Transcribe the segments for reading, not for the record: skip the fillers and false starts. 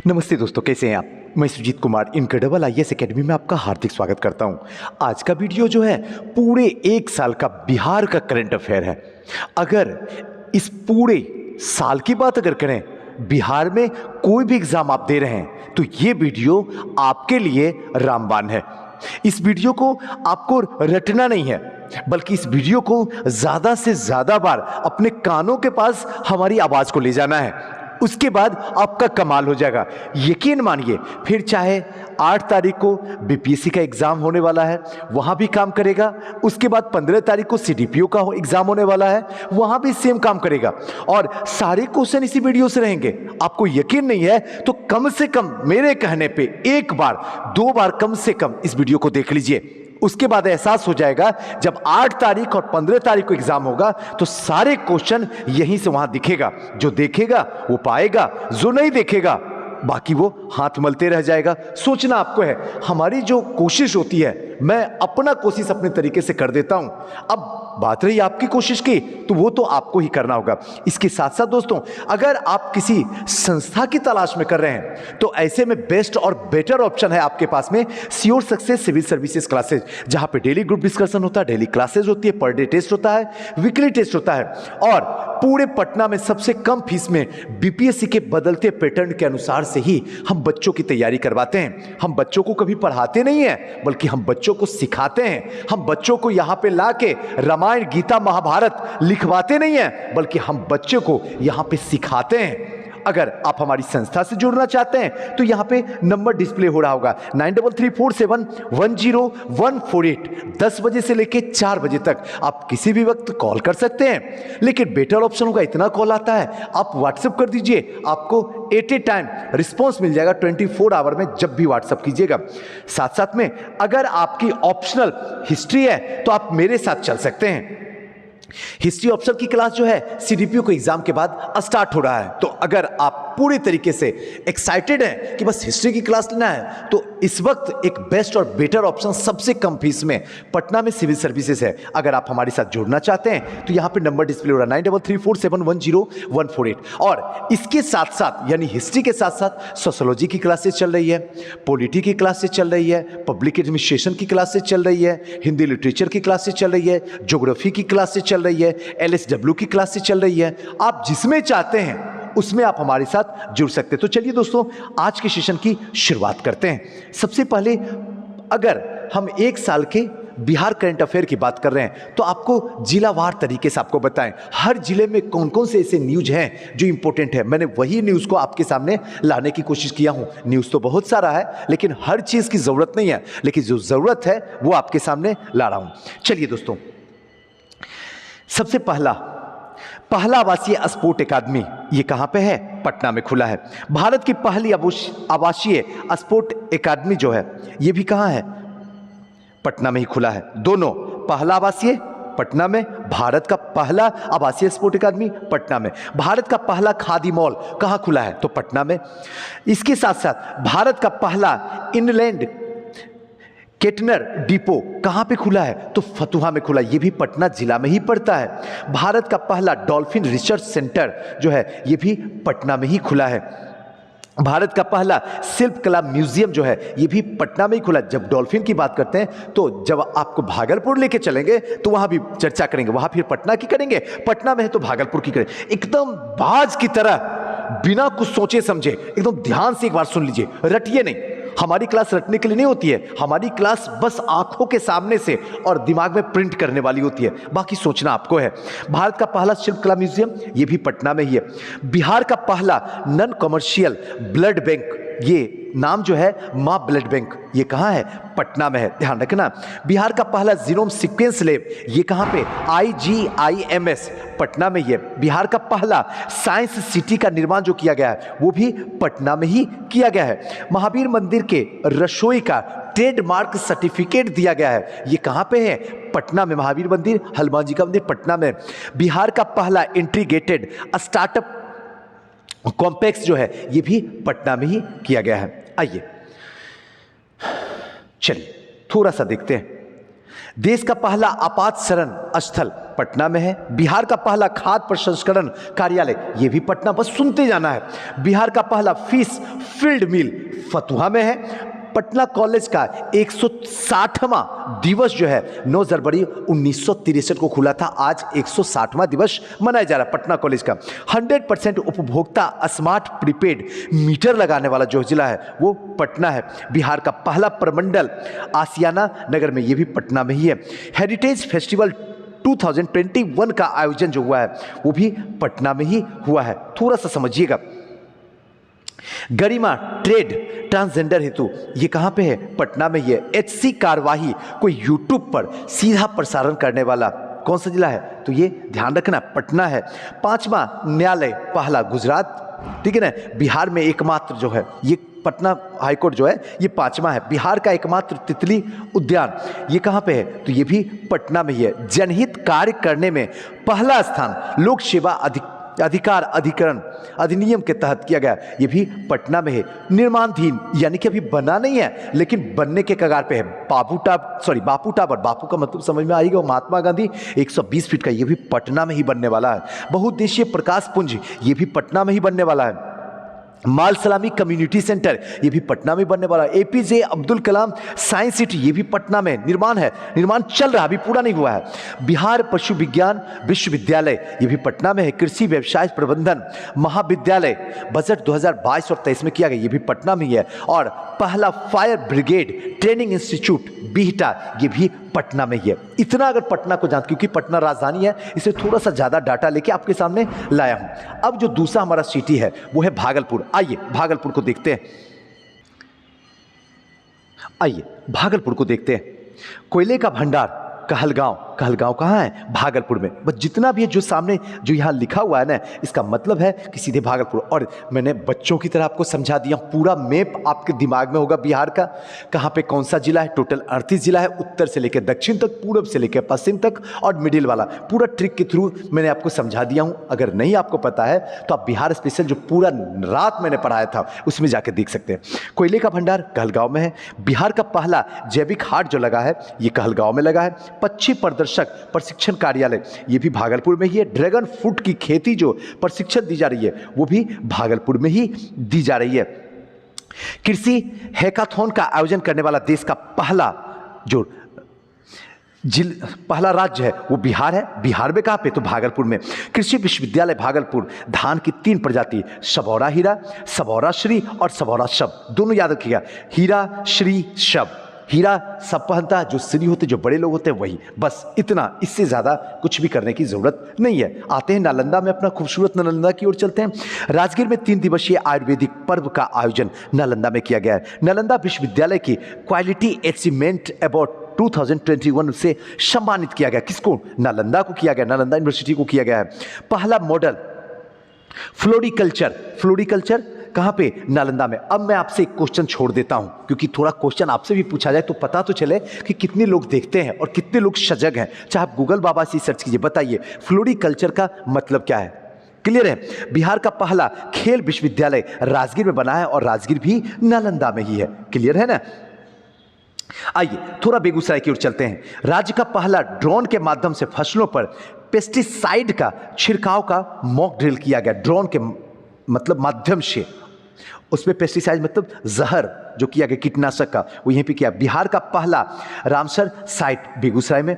नमस्ते दोस्तों, कैसे हैं आप। मैं Sujeet Kumar Incredible IAS Academy में आपका हार्दिक स्वागत करता हूं। आज का वीडियो जो है पूरे एक साल का बिहार का करंट अफेयर है। अगर इस पूरे साल की बात अगर करें, बिहार में कोई भी एग्जाम आप दे रहे हैं तो ये वीडियो आपके लिए रामबाण है। इस वीडियो को आपको रटना नहीं है, बल्कि इस वीडियो को ज्यादा से ज्यादा बार अपने कानों के पास हमारी आवाज को ले जाना है। उसके बाद आपका कमाल हो जाएगा। यकीन मानिए, फिर चाहे 8 तारीख को बीपीएससी का एग्जाम होने वाला है, वहां भी काम करेगा। उसके बाद 15 तारीख को सीडीपीओ का एग्जाम होने वाला है, वहां भी सेम काम करेगा। और सारे क्वेश्चन इसी वीडियो से रहेंगे। आपको यकीन नहीं है तो कम से कम मेरे कहने पे एक बार 2 बार कम से कम इस वीडियो को देख लीजिए। उसके बाद एहसास हो जाएगा, जब 8 तारीख और 15 तारीख को एग्जाम होगा तो सारे क्वेश्चन यहीं से वहां दिखेगा। जो देखेगा वो पाएगा, जो नहीं देखेगा बाकी वो हाथ मलते रह जाएगा। सोचना आपको है। हमारी जो कोशिश होती है, मैं अपना कोशिश अपने तरीके से कर देता हूं। अब बात रही आपकी कोशिश की, तो वो तो आपको ही करना होगा। इसके साथ साथ दोस्तों, अगर आप किसी संस्था की तलाश में कर रहे हैं तो ऐसे में बेस्ट और बेटर ऑप्शन है आपके पास में sure success civil services classes, जहां पे डेली ग्रुप डिस्कशन होता है, डेली क्लासेज होती है, पर डे टेस्ट होता है, वीकली टेस्ट होता है। और पूरे पटना में सबसे कम फीस में बीपीएससी के बदलते पैटर्न के अनुसार से ही हम बच्चों की तैयारी करवाते हैं। हम बच्चों को कभी पढ़ाते नहीं हैं, बल्कि हम बच्चों को सिखाते हैं। हम बच्चों को यहां पे लाके रामायण, गीता, महाभारत लिखवाते नहीं हैं, बल्कि हम बच्चों को यहां पे सिखाते हैं। अगर आप हमारी संस्था से जुड़ना चाहते हैं तो यहां पे नंबर डिस्प्ले हो रहा होगा 9334710148। 10 बजे से लेके 4 बजे तक आप किसी भी वक्त कॉल कर सकते हैं। लेकिन बेटर ऑप्शन होगा, इतना कॉल आता है, आप व्हाट्सएप कर दीजिए। आपको एट ए टाइम रिस्पॉन्स मिल जाएगा 24 आवर में, जब भी व्हाट्सएप कीजिएगा। साथ साथ में अगर आपकी ऑप्शनल हिस्ट्री है तो आप मेरे साथ चल सकते हैं। हिस्ट्री ऑप्शन की क्लास जो है सीडीपीओ को एग्जाम के बाद स्टार्ट हो रहा है। तो अगर आप पूरी तरीके से एक्साइटेड हैं कि बस हिस्ट्री की क्लास लेना है, तो इस वक्त एक बेस्ट और बेटर ऑप्शन सबसे कम फीस में पटना में सिविल सर्विसेज है। अगर आप हमारे साथ जुड़ना चाहते हैं तो यहां पे नंबर डिस्प्ले हो रहा है 9334710148। और इसके साथ साथ, यानी हिस्ट्री के साथ साथ सोशियोलॉजी की क्लासेस चल रही है, पॉलिटी की क्लासेस चल रही है, पब्लिक एडमिनिस्ट्रेशन की क्लासेस चल रही है, हिंदी लिटरेचर की क्लासेस चल रही है, ज्योग्राफी की क्लासेस चल रही है, एलएसडब्ल्यू की क्लासेस चल रही है। आप जिसमें चाहते हैं उसमें आप हमारे साथ जुड़ सकते हैं। तो चलिए दोस्तों, आज के सेशन की शुरुआत करते हैं। सबसे पहले अगर हम एक साल के बिहार करंट अफेयर की बात कर रहे हैं तो आपको जिलावार तरीके से आपको बताएं हर जिले में कौन कौन से ऐसे न्यूज हैं जो इंपॉर्टेंट है। मैंने वही न्यूज को आपके सामने लाने की कोशिश किया हूं। न्यूज तो बहुत सारा है, लेकिन हर चीज की जरूरत नहीं है, लेकिन जो जरूरत है वो आपके सामने ला रहा हूं। चलिए दोस्तों, सबसे पहला आवासीय स्पोर्ट एकेडमी ये कहां पे है? पटना में खुला है। भारत की पहली आवासीय स्पोर्ट एकेडमी जो है ये भी कहां है? पटना में ही खुला है। दोनों, पहला आवासीय पटना में, भारत का पहला आवासीय स्पोर्ट एकेडमी पटना में। भारत का पहला खादी मॉल कहां खुला है? तो पटना में। इसके साथ साथ भारत का पहला इनलैंड केटनर डिपो कहां पे खुला है? तो फतुहा में खुला। ये भी पटना जिला में ही पड़ता है। भारत का पहला डॉल्फिन रिसर्च सेंटर जो है ये भी पटना में ही खुला है। भारत का पहला शिल्प कला म्यूजियम जो है ये भी पटना में ही खुला। जब डॉल्फिन की बात करते हैं तो जब आपको भागलपुर लेके चलेंगे तो वहां भी चर्चा करेंगे, वहां फिर पटना की करेंगे, पटना में है तो भागलपुर की करेंगे। एकदम बाज की तरह, बिना कुछ सोचे समझे, एकदम ध्यान से एक बार सुन लीजिए, रटिए नहीं। हमारी क्लास रटने के लिए नहीं होती है, हमारी क्लास बस आंखों के सामने से और दिमाग में प्रिंट करने वाली होती है, बाकी सोचना आपको है। भारत का पहला शिल्प कला म्यूजियम ये भी पटना में ही है। बिहार का पहला नॉन कमर्शियल ब्लड बैंक, ये नाम जो है मां ब्लड बैंक, ये कहां है? पटना में है, ध्यान रखना। बिहार का पहला जीनोम सीक्वेंस लैब ये कहां पे? IGIMS पटना में ही है। बिहार का पहला साइंस सिटी का निर्माण जो किया गया है वो भी पटना में ही किया गया है। महावीर मंदिर के रसोई का ट्रेडमार्क सर्टिफिकेट दिया गया है, ये कहां पे है? पटना में। महावीर मंदिर, हनुमान जी का मंदिर पटना में। बिहार का पहला इंटीग्रेटेड स्टार्टअप कॉम्प्लेक्स जो है ये भी पटना में ही किया गया है। आइए चलिए थोड़ा सा देखते हैं। देश का पहला आपात शरण स्थल पटना में है। बिहार का पहला खाद्य प्रसंस्करण कार्यालय, ये भी पटना, बस सुनते जाना है। बिहार का पहला फिश फील्ड मिल फतुहा में है। पटना कॉलेज का 160वां दिवस जो है 9 जनवरी 1963 को खुला था। आज 160वां दिवस मनाया जा रहा है पटना कॉलेज का। 100% उपभोक्ता स्मार्ट प्रीपेड मीटर लगाने वाला जो जिला है वो पटना है। बिहार का पहला प्रमंडल आसियाना नगर में, ये भी पटना में ही है। हेरिटेज फेस्टिवल 2021 का आयोजन जो हुआ है वो भी पटना में ही हुआ है। थोड़ा सा समझिएगा। गरिमा ट्रेड ट्रांसजेंडर हेतु, ये कहां पे है? पटना में ही है। HC कार्यवाही को यूट्यूब पर सीधा प्रसारण करने वाला कौन सा जिला है? तो ये ध्यान रखना पटना है। 5वां न्यायालय पहला गुजरात, ठीक है ना। बिहार में एकमात्र जो है ये पटना हाईकोर्ट जो है ये 5वां है। बिहार का एकमात्र तितली उद्यान ये कहां पे है? तो ये भी पटना में ही है। जनहित कार्य करने में पहला स्थान लोक सेवा अधिकार अधिकरण अधिनियम के तहत किया गया, ये भी पटना में है। निर्माणाधीन यानी कि अभी बना नहीं है लेकिन बनने के कगार पे है। बापू टावर, बापू का मतलब समझ में आएगा, महात्मा गांधी 120 फीट का, ये भी पटना में ही बनने वाला है। बहुउद्देशीय प्रकाश पुंज, ये भी पटना में ही बनने वाला है। माल सलामी कम्युनिटी सेंटर, ये भी पटना में बनने वाला है। APJ Abdul Kalam science city, ये भी पटना में निर्माण है, निर्माण चल रहा, अभी पूरा नहीं हुआ है। बिहार पशु विज्ञान विश्वविद्यालय, ये भी पटना में है। कृषि व्यवसाय प्रबंधन महाविद्यालय बजट 2022 और 23 में किया गया, ये भी पटना में ही है। और पहला fire brigade training institute Bihta, ये भी पटना में ही है। इतना अगर पटना को जानते, क्योंकि पटना राजधानी है इसलिए थोड़ा सा ज्यादा डाटा लेके आपके सामने लाया हूं। अब जो दूसरा हमारा सिटी है वो है भागलपुर। आइए भागलपुर को देखते हैं। आइए भागलपुर को देखते हैं। कोयले का भंडार कहलगांव, कहलगांव कहाँ है? भागलपुर में। बस जितना भी है जो सामने जो यहाँ लिखा हुआ है ना, इसका मतलब है कि सीधे भागलपुर। और मैंने बच्चों की तरह आपको समझा दिया, पूरा मैप आपके दिमाग में होगा बिहार का, कहाँ पे कौन सा जिला है। टोटल 38 जिला है, उत्तर से लेकर दक्षिण तक, पूरब से लेकर पश्चिम तक, और मिडिल वाला पूरा ट्रिक के थ्रू मैंने आपको समझा दिया हूँ। अगर नहीं आपको पता है तो आप बिहार स्पेशल जो पूरा रात मैंने पढ़ाया था उसमें जाकर देख सकते हैं। कोयले का भंडार कहलगांव में है। बिहार का पहला जैविक हाट जो लगा है ये कहलगांव में लगा है। पक्षी प्रदर्शक प्रशिक्षण कार्यालय, ये भी भागलपुर में ही है। ड्रैगन फ्रूट की खेती जो प्रशिक्षण दी जा रही है वो भी भागलपुर में ही दी जा रही है। कृषि हैकाथॉन का आयोजन करने वाला देश का पहला जो पहला राज्य है वो बिहार है। बिहार में कहाँ पे? तो भागलपुर में। कृषि विश्वविद्यालय भागलपुर, धान की 3 प्रजाति, सबौरा हीरा, सबौरा श्री और सबौरा शब, दोनों याद रखिएगा। हीरा श्री शब, हीरा सब पहनता है, जो श्री होते जो बड़े लोग होते हैं वही, बस इतना, इससे ज़्यादा कुछ भी करने की ज़रूरत नहीं है। आते हैं नालंदा में, अपना खूबसूरत नालंदा की ओर चलते हैं। राजगीर में 3 दिवसीय आयुर्वेदिक पर्व का आयोजन नालंदा में किया गया है। नालंदा विश्वविद्यालय की क्वालिटी अचीवमेंट अवार्ड 2021 से सम्मानित किया गया। किसको? नालंदा को किया गया, नालंदा यूनिवर्सिटी को किया गया है। पहला मॉडल फ्लोरिकल्चर कहाँ पे? नालंदा में। अब मैं आपसे एक क्वेश्चन छोड़ देता हूं, क्योंकि थोड़ा क्वेश्चन आपसे भी पूछा जाए तो पता तो चले कि कितने लोग देखते हैं और कितने लोग सजग हैं। चाहे आप गूगल बाबा से सर्च कीजिए, बताइए फ्लोरिकल्चर का मतलब क्या है। क्लियर है? बिहार का पहला खेल विश्वविद्यालय राजगीर में बना है और राजगीर भी नालंदा में ही है। क्लियर है ना? आइए थोड़ा बेगूसराय की ओर चलते हैं। राज्य का पहला ड्रोन के माध्यम से फसलों पर पेस्टिसाइड का छिड़काव का मॉक ड्रिल किया गया। ड्रोन के मतलब माध्यम से, उसमें पेस्टिसाइड मतलब जहर जो किया गया कीटनाशक का, वो यहीं पे किया। बिहार का पहला रामसर साइट बेगूसराय में।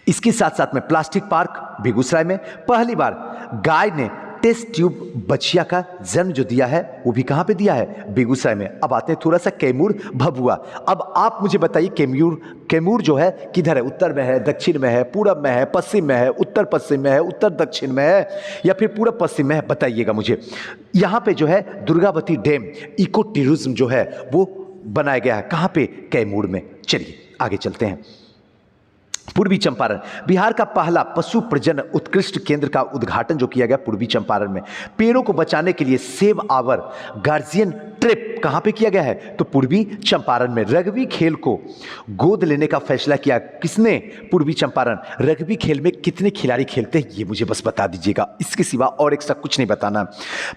इसके साथ साथ में प्लास्टिक पार्क बेगूसराय में। पहली बार गाय ने टेस्ट ट्यूब बछिया का जन्म जो दिया है वो भी कहाँ पे दिया है? बेगूसराय में। अब आते हैं थोड़ा सा कैमूर भभुआ। अब आप मुझे बताइए कैमूर जो है किधर है? उत्तर में है, दक्षिण में है, पूरब में है, पश्चिम में है, उत्तर पश्चिम में है, उत्तर दक्षिण में है, या फिर पूरब पश्चिम में है? बताइएगा मुझे। यहाँ पे जो है दुर्गावती डैम इको टूरिज्म जो है वो बनाया गया है। कहाँ पे? कैमूर में। चलिए आगे चलते हैं। पूर्वी चंपारण, बिहार का पहला पशु प्रजनन उत्कृष्ट केंद्र का उद्घाटन जो किया गया पूर्वी चंपारण में। पेड़ों को बचाने के लिए सेव आवर गार्जियन ट्रिप रेप कहां पे किया गया है? तो पूर्वी चंपारण में। रग्बी खेल को गोद लेने का फैसला किया किसने? पूर्वी चंपारण। रग्बी खेल में कितने खिलाड़ी खेलते हैं ये मुझे बस बता दीजिएगा, इसके सिवा और एक्स्ट्रा कुछ नहीं बताना।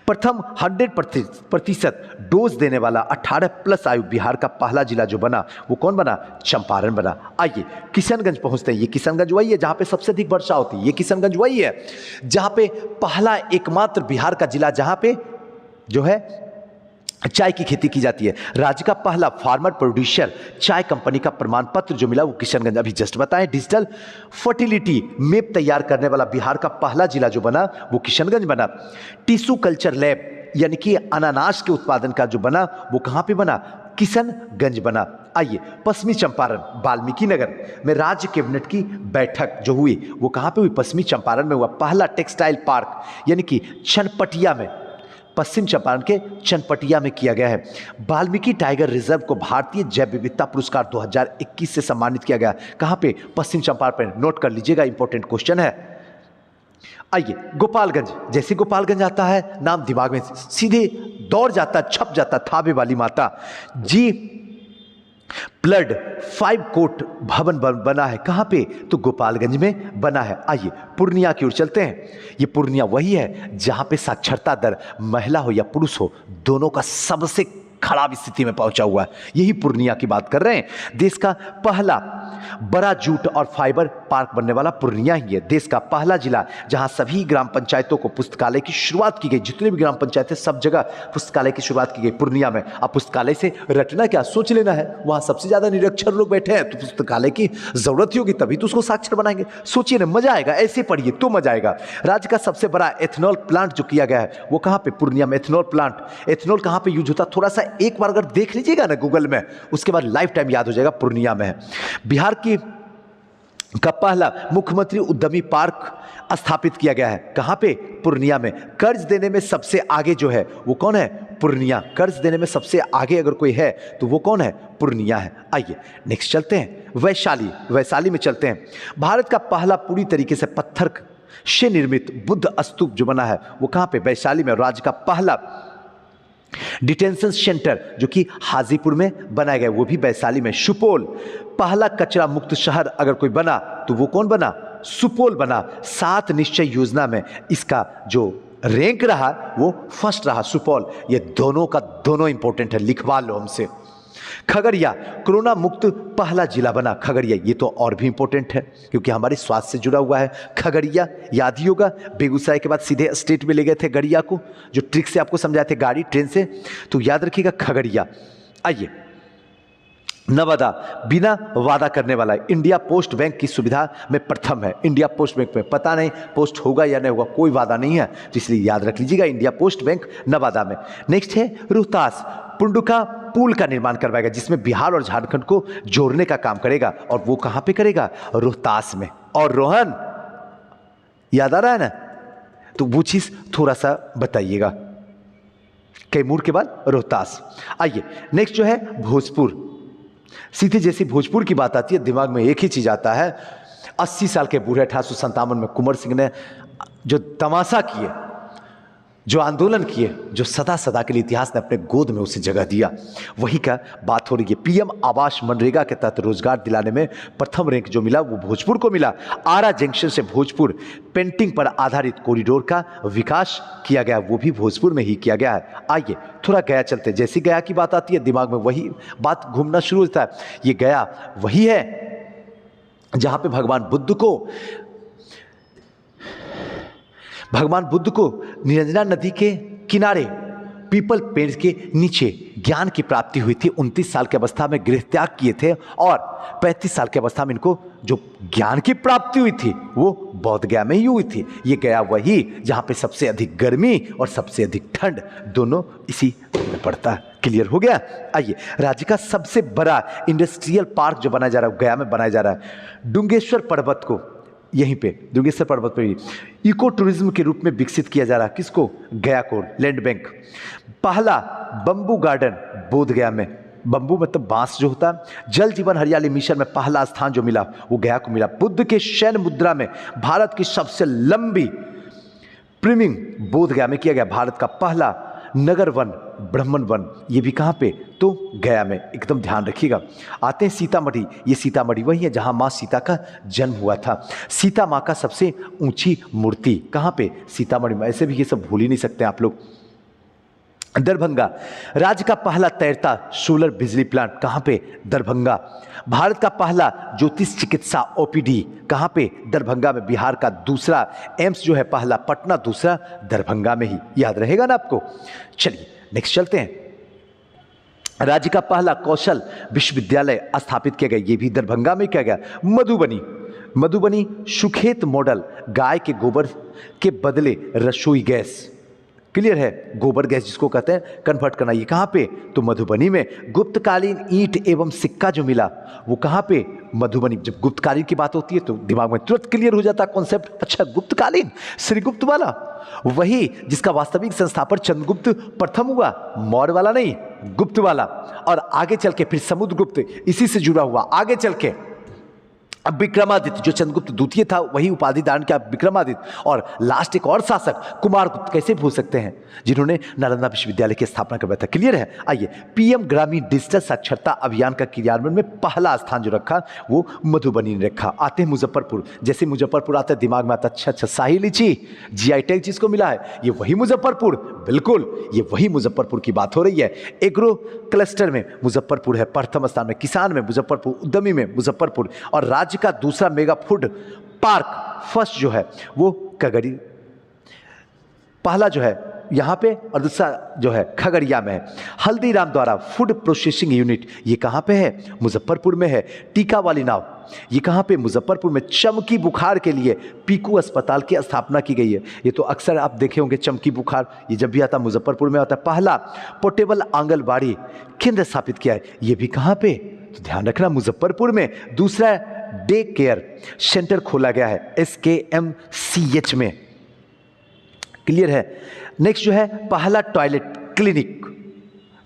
प्रथम 100% डोज देने वाला 18+ आयु बिहार का पहला जिला जो बना वो कौन बना? चंपारण बना। आइए किशनगंज पहुंचते हैं। ये किशनगंज वही है जहां पे सबसे अधिक वर्षा होती है। ये किशनगंज वही है जहां पे पहला एकमात्र बिहार का जिला जहां पे जो है चाय की खेती की जाती है। राज्य का पहला फार्मर प्रोड्यूसर चाय कंपनी का प्रमाण पत्र जो मिला वो किशनगंज, अभी जस्ट बताएं। डिजिटल फर्टिलिटी मैप तैयार करने वाला बिहार का पहला जिला जो बना वो किशनगंज बना। टिश्यू कल्चर लैब यानी कि अनानास के उत्पादन का जो बना वो कहां पे बना? किशनगंज बना। आइए पश्चिमी चंपारण वाल्मीकि नगर में राज्य कैबिनेट की बैठक जो हुई वो कहां पे हुई? पश्चिमी चंपारण में हुआ। पहला टेक्सटाइल पार्क यानी कि चनपटिया में, पश्चिम चंपारण के चनपटिया में किया गया है। वाल्मीकि टाइगर रिजर्व को भारतीय जैव विविधता पुरस्कार 2021 से सम्मानित किया गया। कहां पे? पश्चिम चंपारण पे। नोट कर लीजिएगा, इंपॉर्टेंट क्वेश्चन है। आइए गोपालगंज, जैसे गोपालगंज आता है नाम दिमाग में सीधे दौड़ जाता, छप जाता, थावे वाली माता जी प्लड 5 कोट भवन बना है। कहां पे? तो गोपालगंज में बना है। आइए पूर्णिया की ओर चलते हैं। ये पूर्णिया वही है जहां पे साक्षरता दर महिला हो या पुरुष हो दोनों का सबसे खराब स्थिति में पहुंचा हुआ है। यही पूर्णिया की बात कर रहे हैं। देश का पहला बड़ा जूट और फाइबर पार्क बनने वाला पूर्णिया ही है। देश का पहला जिला जहां सभी ग्राम पंचायतों को पुस्तकालय की शुरुआत की गई। जितने भी ग्राम पंचायत है सब जगह पुस्तकालय की शुरुआत की गई पूर्णिया में। अब पुस्तकालय से रटना क्या, सोच लेना है। वहां सबसे ज्यादा निरक्षर लोग बैठे हैं तो पुस्तकालय की जरूरत ही होगी, तभी तो उसको साक्षर बनाएंगे। सोचिए ना, मजा आएगा। ऐसे पढ़िए तो मजा आएगा। राज्य का सबसे बड़ा एथेनॉल प्लांट जो किया गया है वो कहां पे? पूर्णिया में। एथेनॉल प्लांट, एथेनॉल कहां पे यूज होता? थोड़ा सा एक बार अगर देख लीजिएगा ना गूगल में, उसके बाद लाइफ टाइम याद हो जाएगा। पूर्णिया में है। बिहार की का पहला मुख्यमंत्री उद्यमी पार्क स्थापित किया गया है। कहां पे? पूर्णिया में। कर्ज देने में सबसे आगे जो है वो कौन है? पूर्णिया। कर्ज देने में सबसे आगे अगर कोई है तो वो कौन है? पूर्णिया है। आइए नेक्स्ट चलते हैं। वैशाली, वैशाली में चलते हैं। भारत का पहला पूरी तरीके से पत्थर से निर्मित बुद्ध स्तूप जो बना है वो कहां पे? वैशाली में। राज्य का पहला डिटेंशन सेंटर जो कि हाजीपुर में बनाया गया वो भी वैशाली में। सुपौल, पहला कचरा मुक्त शहर अगर कोई बना तो वो कौन बना? सुपौल बना। 7 निश्चय योजना में इसका जो रैंक रहा वो फर्स्ट रहा, सुपौल। ये दोनों का दोनों इंपॉर्टेंट है, लिखवा लो हमसे। खगड़िया कोरोना मुक्त पहला जिला बना। खगड़िया ये तो और भी इंपॉर्टेंट है क्योंकि हमारे स्वास्थ्य से जुड़ा हुआ है। खगड़िया याद ही होगा, बेगूसराय के बाद सीधे स्टेट में ले गए थे गड़िया को, जो ट्रिक से आपको समझाए थे गाड़ी ट्रेन से, तो याद रखिएगा खगड़िया। आइए नवादा, बिना वादा करने वाला है। इंडिया पोस्ट बैंक की सुविधा में प्रथम है। इंडिया पोस्ट बैंक में पता नहीं पोस्ट होगा या नहीं होगा, कोई वादा नहीं है, तो इसलिए याद रख लीजिएगा इंडिया पोस्ट बैंक नवादा में। नेक्स्ट है रोहतास, पुंडुका पुल का निर्माण करवाएगा जिसमें बिहार और झारखंड को जोड़ने का काम करेगा, और वो कहां पे करेगा? रोहतास में। और रोहन याद आ रहा है ना, तो वो चीज थोड़ा सा बताइएगा। कैमूर के बाद रोहतास। आइए नेक्स्ट जो है भोजपुर। सीधे जैसी भोजपुर की बात आती है दिमाग में एक ही चीज आता है, 80 साल के बूढ़े 1857 में कुंवर सिंह ने जो तमाशा किए, जो आंदोलन किए, जो सदा सदा के लिए इतिहास ने अपने गोद में उसे जगह दिया, वही का बात हो रही है। पीएम आवास मनरेगा के तहत रोजगार दिलाने में प्रथम रैंक जो मिला वो भोजपुर को मिला। आरा जंक्शन से भोजपुर पेंटिंग पर आधारित कॉरिडोर का विकास किया गया, वो भी भोजपुर में ही किया गया है। आइए थोड़ा गया चलते हैं। जैसी गया की बात आती है दिमाग में वही बात घूमना शुरू होता है। ये गया वही है जहां पे भगवान बुद्ध को निरंजना नदी के किनारे पीपल पेड़ के नीचे ज्ञान की प्राप्ति हुई थी। 29 साल की अवस्था में गृह त्याग किए थे और 35 साल की अवस्था में इनको जो ज्ञान की प्राप्ति हुई थी वो बौद्ध गया में ही हुई थी। ये गया वही जहां पे सबसे अधिक गर्मी और सबसे अधिक ठंड दोनों इसी में पड़ता है। क्लियर हो गया। आइए राज्य का सबसे बड़ा इंडस्ट्रियल पार्क जो बनाया जा रहा है गया में बनाया जा रहा है। डुंगेश्वर पर्वत को यहीं पे डुंगेश्वर पर्वत पे इको टूरिज्म के रूप में विकसित किया जा रहा है। किसको? गया को, लैंड बैंक। पहला बंबू गार्डन बोध गया में, बंबू मतलब बांस जो होता है। जल जीवन हरियाली मिशन में पहला स्थान जो मिला वो गया को मिला। बुद्ध के शयन मुद्रा में भारत की सबसे लंबी प्रिमिंग बोध गया में किया गया। भारत का पहला नगर वन, ब्राह्मण वन, ये भी कहाँ पे, तो गया में, एकदम ध्यान रखिएगा। आते हैं सीतामढ़ी, ये सीतामढ़ी वही है जहाँ माँ सीता का जन्म हुआ था। सीता माँ का सबसे ऊंची मूर्ति कहाँ पे, सीतामढ़ी में। ऐसे भी ये सब भूल ही नहीं सकते आप लोग। दरभंगा, राज्य का पहला तैरता सोलर बिजली प्लांट कहाँ पे, दरभंगा। भारत का पहला ज्योतिष चिकित्सा ओपीडी कहाँ पे, दरभंगा में। बिहार का दूसरा एम्स जो है पहला पटना, दूसरा दरभंगा में ही, याद रहेगा ना आपको। चलिए नेक्स्ट चलते हैं। राज्य का पहला कौशल विश्वविद्यालय स्थापित किया गया, ये भी दरभंगा में किया गया, मधुबनी। मधुबनी सुखेत मॉडल, गाय के गोबर के बदले रसोई गैस, क्लियर है, गोबर गैस जिसको कहते हैं कन्वर्ट करना, ये कहाँ पे, तो मधुबनी में। गुप्तकालीन ईंट एवं सिक्का जो मिला वो कहाँ पे, मधुबनी। जब गुप्तकालीन की बात होती है तो दिमाग में तुरंत क्लियर हो जाता है कॉन्सेप्ट, अच्छा गुप्तकालीन, श्रीगुप्त वाला, वही जिसका वास्तविक संस्थापक चंद्रगुप्त प्रथम हुआ, मौर्य वाला नहीं, गुप्त वाला। और आगे चल के फिर समुद्रगुप्त, इसी से जुड़ा हुआ, आगे चल के अब विक्रमादित्य, जो चंद्रगुप्त द्वितीय था वही उपाधि धारण किया विक्रमादित्य। और लास्ट एक और शासक कुमारगुप्त, कैसे भूल सकते हैं, जिन्होंने नालंदा विश्वविद्यालय की स्थापना करवाया था, क्लियर है। आइए, पीएम ग्रामीण डिजिटल साक्षरता अभियान का क्रियान्वयन में पहला स्थान जो रखा वो मधुबनी ने रखा। आते हैं मुजफ्फरपुर, जैसे मुजफ्फरपुर आता है दिमाग में आता है अच्छा शाही लीची, जीआई टैग जिसको मिला है, ये वही मुजफ्फरपुर, बिल्कुल ये वही मुजफ्फरपुर की बात हो रही है। एग्रो क्लस्टर में मुजफ्फरपुर है प्रथम स्थान में, किसान में मुजफ्फरपुर, उद्यमी में मुजफ्फरपुर। और राज्य का दूसरा मेगा फूड पार्क फर्स्ट जो है वो कगड़ी, पहला जो है यहां पे और दूसरा जो है खगड़िया में है। हल्दीराम द्वारा फूड प्रोसेसिंग यूनिट, ये कहां पे है, मुजफ्फरपुर में है। टीका वाली नाव, ये कहां पे, मुजफ्फरपुर में। चमकी बुखार के लिए पीकू अस्पताल की स्थापना की गई है, ये तो अक्सर आप देखे होंगे चमकी बुखार, ये जब भी आता मुजफ्फरपुर में आता है। पहला पोर्टेबल आंगनबाड़ी केंद्र स्थापित किया है, ये भी कहां पे, तो ध्यान रखना मुजफ्फरपुर में। दूसरा डे केयर सेंटर खोला गया है SKMCH में, क्लियर है। नेक्स्ट जो है पहला टॉयलेट क्लिनिक,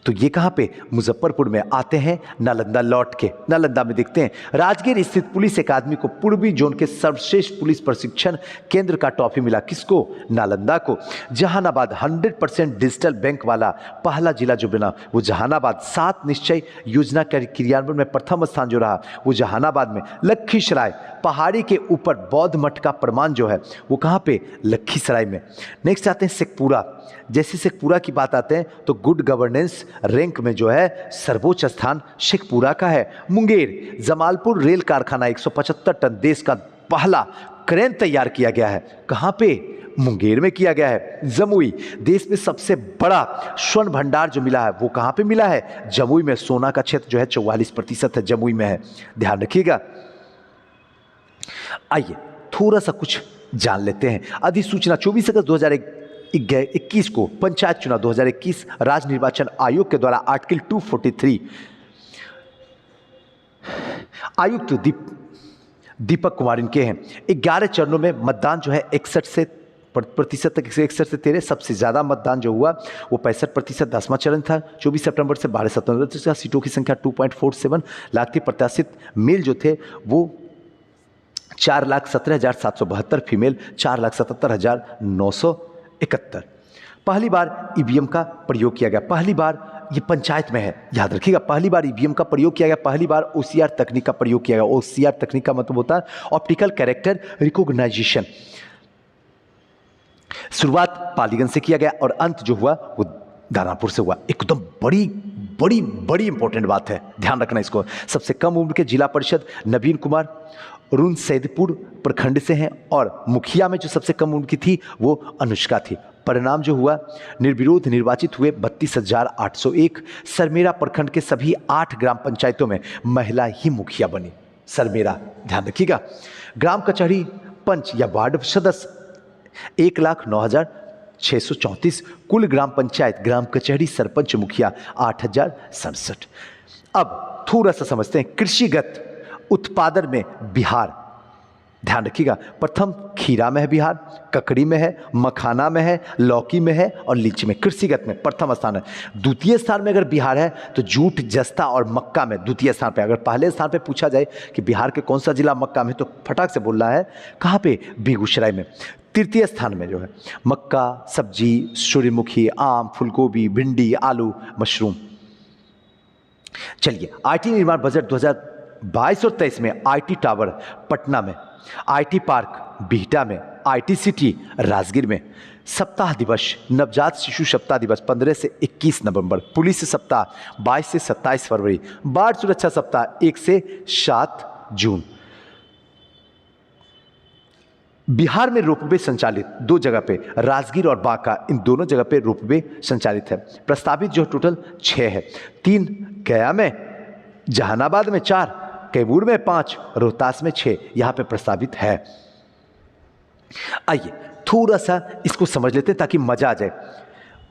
तो ये कहां पे, मुजफ्फरपुर में। आते हैं नालंदा लौट के, नालंदा में देखते हैं राजगीर स्थित पुलिस अकादमी को पूर्वी जोन के सर्वश्रेष्ठ पुलिस प्रशिक्षण केंद्र का ट्रॉफी मिला, किसको, नालंदा को। जहानाबाद 100% डिजिटल बैंक वाला पहला जिला जो बना वो जहानाबाद। 7 निश्चय योजना के क्रियान्वयन में प्रथम स्थान जो रहा वो जहानाबाद में। लखीसराय, पहाड़ी के ऊपर बौद्ध मठ का प्रमाण जो है वो कहां पे, लखीसराय में। नेक्स्ट आते हैं शेखपुरा, जैसे शेखपुरा की बात आते हैं तो गुड गवर्नेंस रैंक में जो है सर्वोच्च स्थान शेखपुरा का है। मुंगेर, जमालपुर रेल कारखाना 175 टन देश का पहला क्रेन तैयार किया गया है, कहां पे, मुंगेर में किया गया है। जमुई, देश में सबसे बड़ा स्वर्ण भंडार जो मिला है वो कहां पे मिला है, जमुई में। सोना का क्षेत्र जो है 44% है, जमुई में है, ध्यान रखिएगा। आइए थोड़ा सा कुछ जान लेते हैं। अधिसूचना 24 अगस्त 2021 को पंचायत चुनाव 2021 राज्य निर्वाचन आयोग के द्वारा आर्टिकल 243 आयुक्त दीपक कुमार इनके हैं। 11 चरणों में मतदान जो है 61% तक, 61 से 13, सबसे ज़्यादा मतदान जो हुआ वो 65%, 10वां चरण था। 24 सितंबर से 12 सितंबर तक सीटों की संख्या 2.47 लाख थी। प्रत्याशित मेल जो थे वो 4,17,772, फीमेल 4,77,971। पहली बार ईवीएम का प्रयोग किया गया, पहली बार ये पंचायत में है, याद रखिएगा, पहली बार ईवीएम का प्रयोग किया गया, पहली बार OCR तकनीक का प्रयोग किया गया। OCR तकनीक का मतलब होता है ऑप्टिकल कैरेक्टर रिकॉग्नाइजेशन। शुरुआत पालीगंज से किया गया और अंत जो हुआ वो दानापुर से हुआ। एकदम बड़ी बड़ी बड़ी इंपॉर्टेंट बात है, ध्यान रखना इसको। सबसे कम उम्र के जिला परिषद नवीन कुमार रुनसैदपुर प्रखंड से हैं और मुखिया में जो सबसे कम उम्र की थी वो अनुष्का थी। परिणाम जो हुआ, निर्विरोध निर्वाचित हुए 32,801। सरमेरा प्रखंड के सभी 8 ग्राम पंचायतों में महिला ही मुखिया बनी, सरमेरा, ध्यान रखिएगा। ग्राम कचहरी पंच या वार्ड सदस्य 1,09,634। कुल ग्राम पंचायत, ग्राम कचहरी, सरपंच, मुखिया 8,067। अब थोड़ा सा समझते हैं कृषिगत उत्पादन में बिहार, ध्यान रखिएगा। प्रथम खीरा में है बिहार, ककड़ी में है, मखाना में है, लौकी में है और लीची में। कृषिगत में प्रथम स्थान है। द्वितीय स्थान में अगर बिहार है तो जूट, जस्ता और मक्का में द्वितीय स्थान पे। अगर पहले स्थान पे पूछा जाए कि बिहार के कौन सा जिला मक्का में, तो फटाक से बोल रहा है कहाँ पे, बेगूसराय में। तृतीय स्थान में जो है मक्का, सब्जी, सूर्यमुखी, आम, फूलगोभी, भिंडी, आलू, मशरूम। चलिए, आईटी निर्माण बजट 2022 और 23 में आईटी टावर पटना में, आईटी पार्क बिहटा में, आईटी सिटी राजगीर में, सप्ताह दिवस, नवजात शिशु सप्ताह दिवस 15 से 21 नवंबर, पुलिस सप्ताह 22 से 27 फरवरी, बाढ़ सुरक्षा सप्ताह 1 से 7 जून। बिहार में रोपवे संचालित 2 जगह पे, राजगीर और बांका, इन दोनों जगह पे रोपवे संचालित है। प्रस्तावित जो टोटल 6 है, 3 गया में, जहानाबाद में 4, कैमूर में 5, रोहतास में 6 यहां पे प्रस्तावित है। आइए थोड़ा सा इसको समझ लेते हैं ताकि मजा आ जाए।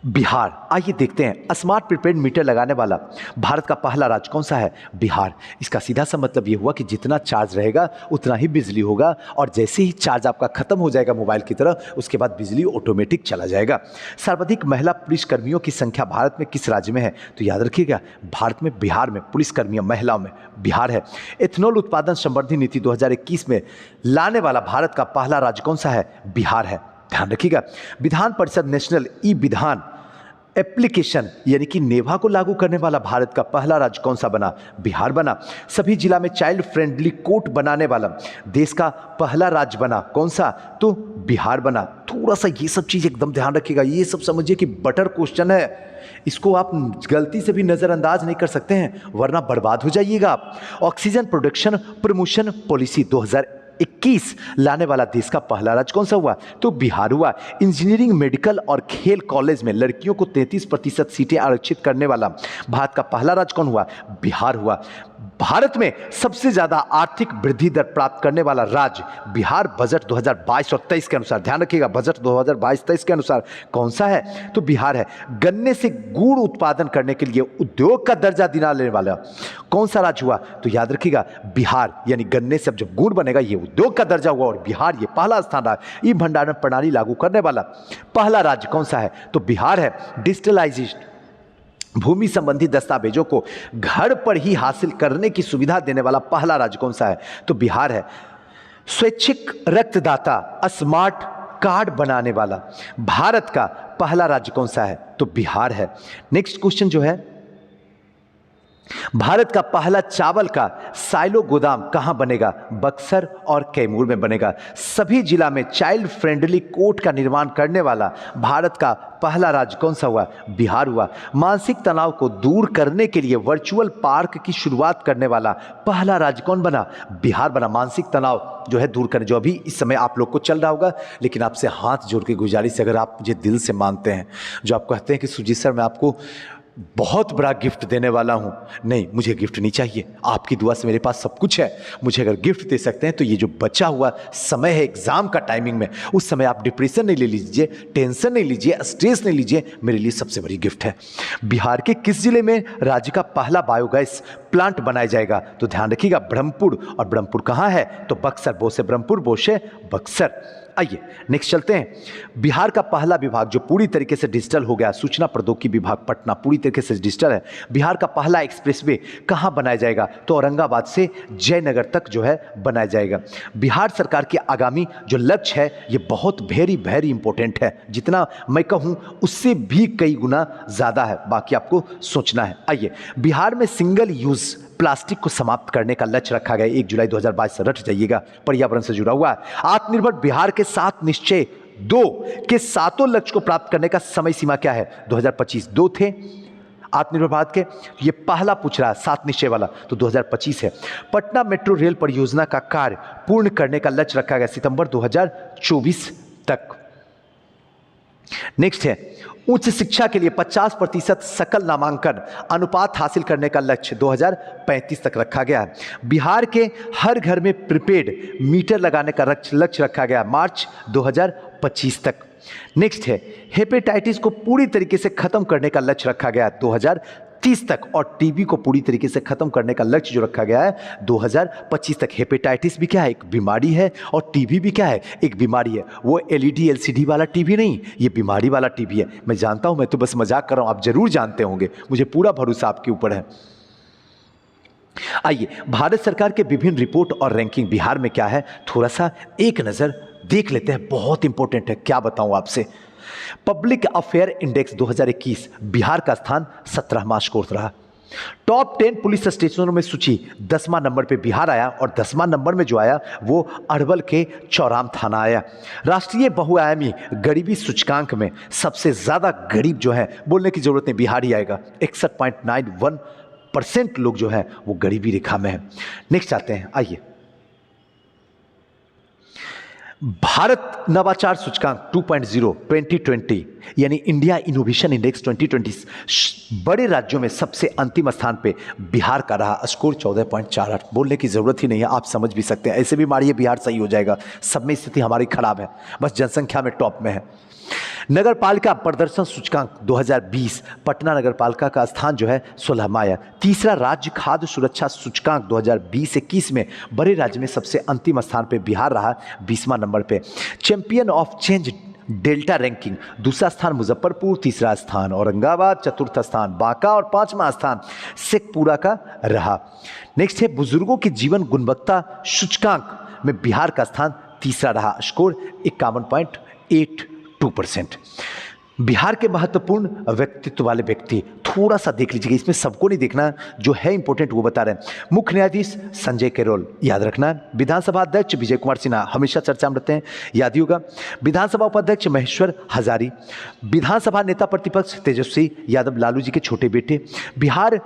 बिहार, आइए देखते हैं, स्मार्ट प्रीपेड मीटर लगाने वाला भारत का पहला राज्य कौन सा है? बिहार। इसका सीधा सा मतलब ये हुआ कि जितना चार्ज रहेगा उतना ही बिजली होगा, और जैसे ही चार्ज आपका खत्म हो जाएगा मोबाइल की तरह, उसके बाद बिजली ऑटोमेटिक चला जाएगा। सर्वाधिक महिला पुलिसकर्मियों की संख्या भारत में किस राज्य में है? तो याद रखिएगा, भारत में बिहार में पुलिसकर्मियों महिलाओं में बिहार है। एथेनॉल उत्पादन संवर्धन नीति 2021 में लाने वाला भारत का पहला राज्य कौन सा है? बिहार है, ध्यान रखिएगा। विधान परिषद नेशनल ई विधान एप्लीकेशन यानी कि नेवा को लागू करने वाला भारत का पहला राज्य कौन सा बना? बिहार बना। सभी जिला में चाइल्ड फ्रेंडली कोर्ट बनाने वाला देश का पहला राज्य बना कौन सा? तो बिहार बना। थोड़ा सा ये सब चीज एकदम ध्यान रखिएगा, ये सब समझिए कि बटर क्वेश्चन है, इसको आप गलती से भी नजरअंदाज नहीं कर सकते हैं, वरना बर्बाद हो जाइएगा आप। ऑक्सीजन प्रोडक्शन प्रमोशन पॉलिसी 2021 लाने वाला देश का पहला राज्य कौन सा हुआ? तो बिहार हुआ। इंजीनियरिंग, मेडिकल और खेल कॉलेज में लड़कियों को 33% सीटें आरक्षित करने वाला भारत का पहला राज्य कौन हुआ? बिहार हुआ। भारत में सबसे ज्यादा आर्थिक वृद्धि दर प्राप्त करने वाला राज्य बिहार बजट 2022 और 23 के अनुसार, ध्यान रखिएगा, बजट 2022-23 के अनुसार कौन सा है? तो बिहार है। गन्ने से गुड़ उत्पादन करने के लिए उद्योग का दर्जा दिलाने वाला कौन सा राज्य हुआ? तो याद रखिएगा, बिहार। यानी गन्ने से जब गुड़ बनेगा ये उद्योग का दर्जा हुआ, और बिहार ये पहला स्थान रहा। ई भंडारण प्रणाली लागू करने वाला पहला राज्य कौन सा है? तो बिहार है। डिजिटलाइजेशन, भूमि संबंधी दस्तावेजों को घर पर ही हासिल करने की सुविधा देने वाला पहला राज्य कौन सा है? तो बिहार है। स्वैच्छिक रक्तदाता स्मार्ट कार्ड बनाने वाला भारत का पहला राज्य कौन सा है? तो बिहार है। नेक्स्ट क्वेश्चन जो है, भारत का पहला चावल का साइलो गोदाम कहां बनेगा? बक्सर और कैमूर में बनेगा। सभी जिला में चाइल्ड फ्रेंडली कोर्ट का निर्माण करने वाला भारत का पहला राज्य कौन सा हुआ? बिहार हुआ। मानसिक तनाव को दूर करने के लिए वर्चुअल पार्क की शुरुआत करने वाला पहला राज्य कौन बना? बिहार बना। मानसिक तनाव जो है दूर करने, जो अभी इस समय आप लोग को चल रहा होगा, लेकिन आपसे हाथ जोड़ के गुजारिश, अगर आप मुझे दिल से मानते हैं, जो आप कहते हैं कि सुजीत सर मैं आपको बहुत बड़ा गिफ्ट देने वाला हूं, नहीं, मुझे गिफ्ट नहीं चाहिए, आपकी दुआ से मेरे पास सब कुछ है। मुझे अगर गिफ्ट दे सकते हैं तो ये जो बचा हुआ समय है एग्जाम का टाइमिंग में, उस समय आप डिप्रेशन नहीं ले लीजिए, टेंशन नहीं लीजिए, स्ट्रेस नहीं लीजिए, मेरे लिए सबसे बड़ी गिफ्ट है। बिहार के किस जिले में राज्य का पहला बायोगैस प्लांट बनाया जाएगा? तो ध्यान रखिएगा, ब्रह्मपुर। और ब्रह्मपुर कहां है? तो बक्सर। बोसे ब्रह्मपुर, बोसे बक्सर। आइए नेक्स्ट चलते हैं। बिहार का पहला विभाग जो पूरी तरीके से डिजिटल हो गया, सूचना प्रौद्योगिकी विभाग पटना पूरी तरीके से डिजिटल है। बिहार का पहला एक्सप्रेसवे कहां बनाया जाएगा? तो औरंगाबाद से जयनगर तक जो है बनाया जाएगा। बिहार सरकार के आगामी जो लक्ष्य है ये बहुत वेरी वेरी इंपॉर्टेंट है, जितना मैं कहूं उससे भी कई गुना ज्यादा है, बाकी आपको सोचना है। आइए, बिहार में सिंगल यूज प्लास्टिक को समाप्त करने का लक्ष्य रखा गया 1 जुलाई 2022 से, रट जाइएगा, पर्यावरण से जुड़ा हुआ है। आत्मनिर्भर बिहार के 7 निश्चय 2 के 7 लक्ष्य को प्राप्त करने का समय सीमा क्या है? 2025 2 थे आत्मनिर्भर भारत के, ये पहला पूछ रहा है 7 निश्चय वाला, तो 2025 है। पटना मेट्रो रेल परियोजना का कार्य पूर्ण करने का लक्ष्य रखा गया सितंबर 2024 तक। नेक्स्ट है, उच्च शिक्षा के लिए 50% सकल नामांकन अनुपात हासिल करने का लक्ष्य 2035 तक रखा गया है। बिहार के हर घर में प्रीपेड मीटर लगाने का लक्ष्य रखा गया मार्च 2025 तक। नेक्स्ट है, हेपेटाइटिस को पूरी तरीके से खत्म करने का लक्ष्य रखा गया 2030 तक, और टीबी को पूरी तरीके से खत्म करने का लक्ष्य जो रखा गया है 2025 तक। हेपेटाइटिस भी क्या है? एक बीमारी है, और टीबी भी क्या है? एक बीमारी है। वो एलईडी एलसीडी वाला टीबी नहीं, ये बीमारी वाला टीबी है। मैं जानता हूं, मैं तो बस मजाक कर रहा हूं, आप जरूर जानते होंगे, मुझे पूरा भरोसा आपके ऊपर है। आइए, भारत सरकार के विभिन्न रिपोर्ट और रैंकिंग बिहार में क्या है, थोड़ा सा एक नजर देख लेते हैं, बहुत इंपॉर्टेंट है, क्या बताऊं आपसे। पब्लिक अफेयर इंडेक्स 2021 बिहार का स्थान 17वां स्कोर रहा। टॉप 10 पुलिस स्टेशनों में सूची 10वां नंबर पे बिहार आया और 10वां नंबर में जो आया वो अरवल के चौराम थाना आया। राष्ट्रीय बहुआयामी गरीबी सूचकांक में सबसे ज्यादा गरीब जो है, बोलने की जरूरत नहीं, बिहार ही आएगा। 61.91% लोग जो है वो गरीबी रेखा में है। नेक्स्ट आते हैं, आइए। भारत नवाचार सूचकांक 2.0 2020 यानी इंडिया इनोवेशन इंडेक्स 2020 बड़े राज्यों में सबसे अंतिम स्थान पे बिहार का रहा, स्कोर 14.48। बोलने की जरूरत ही नहीं है, आप समझ भी सकते हैं। ऐसे भी मारिए बिहार सही हो जाएगा, सब में स्थिति हमारी खराब है, बस जनसंख्या में टॉप में है। नगर पालिका प्रदर्शन सूचकांक 2020 पटना नगर पालिका का स्थान जो है 16वां आया। तीसरा राज्य खाद्य सुरक्षा सूचकांक 2020-21 में बड़े राज्य में सबसे अंतिम स्थान पे बिहार रहा, 20वां नंबर पे। Champion of change delta ranking दूसरा स्थान मुजफ्फरपुर, तीसरा स्थान औरंगाबाद, चतुर्थ स्थान बांका और 5वां स्थान शेखपुरा का रहा। नेक्स्ट है बुजुर्गों की जीवन गुणवत्ता सूचकांक में बिहार का स्थान तीसरा रहा, स्कोर 51.82%। बिहार के महत्वपूर्ण व्यक्तित्व वाले व्यक्ति थोड़ा सा देख लीजिएगा, इसमें सबको नहीं देखना, जो है इंपॉर्टेंट वो बता रहे हैं। मुख्य न्यायाधीश संजय कैरोल, याद रखना है। विधानसभा अध्यक्ष विजय कुमार सिन्हा, हमेशा चर्चा में रहते हैं, याद ही होगा। विधानसभा उपाध्यक्ष महेश्वर हजारी, विधानसभा नेता प्रतिपक्ष तेजस्वी यादव, लालू जी के छोटे बेटे। विधान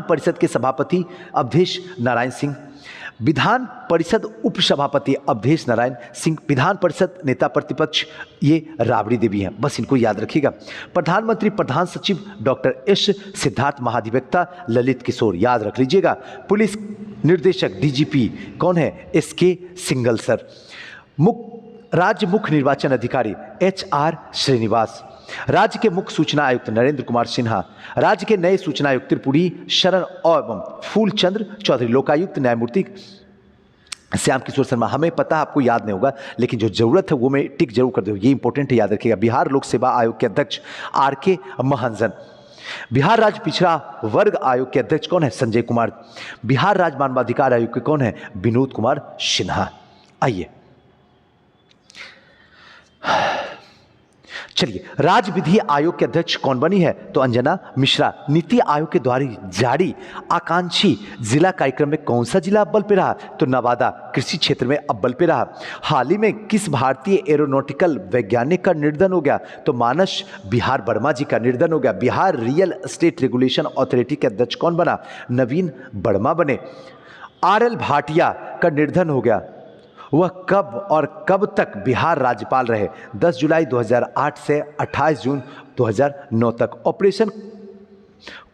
परिषद के सभापति अवधेश नारायण सिंह, विधान परिषद उपसभापति अवधेश नारायण सिंह, विधान परिषद नेता प्रतिपक्ष ये राबड़ी देवी हैं, बस इनको याद रखिएगा। प्रधानमंत्री प्रधान सचिव डॉक्टर एस सिद्धार्थ, महाधिवक्ता ललित किशोर, याद रख लीजिएगा। पुलिस निर्देशक डीजीपी कौन है? SK Singhal sir. राज्य मुख्य निर्वाचन अधिकारी HR श्रीनिवास, राज्य के मुख्य सूचना आयुक्त नरेंद्र कुमार सिन्हा, राज्य के नए सूचना आयुक्त त्रिपुरी शरण एवं फूलचंद्र चौधरी, लोकायुक्त न्यायमूर्ति श्याम किशोर शर्मा। हमें पता है आपको याद नहीं होगा, लेकिन जो जरूरत है वो मैं टिक जरूर कर दूँ, ये इंपॉर्टेंट है, याद रखिएगा। बिहार लोक सेवा आयोग के अध्यक्ष RK महाजन, बिहार राज्य पिछड़ा वर्ग आयोग के अध्यक्ष कौन है? संजय कुमार। बिहार राज्य मानवाधिकार आयोग के कौन है? विनोद कुमार सिन्हा। आइए चलिए, राज्य विधि आयोग के अध्यक्ष कौन बनी है? तो अंजना मिश्रा। नीति आयोग के द्वारा जारी आकांक्षी जिला कार्यक्रम में कौन सा जिला अव्वल पे रहा? तो नवादा कृषि क्षेत्र में अव्वल पे रहा। हाल ही में किस भारतीय एरोनॉटिकल वैज्ञानिक का निर्धन हो गया? तो मानस बिहार वर्मा जी का निर्धन हो गया। Bihar real estate regulation authority के अध्यक्ष कौन बना? नवीन वर्मा बने। RL भाटिया का निर्धन हो गया, वह कब और कब तक बिहार राज्यपाल रहे? 10 जुलाई 2008 से 28 जून 2009 तक। ऑपरेशन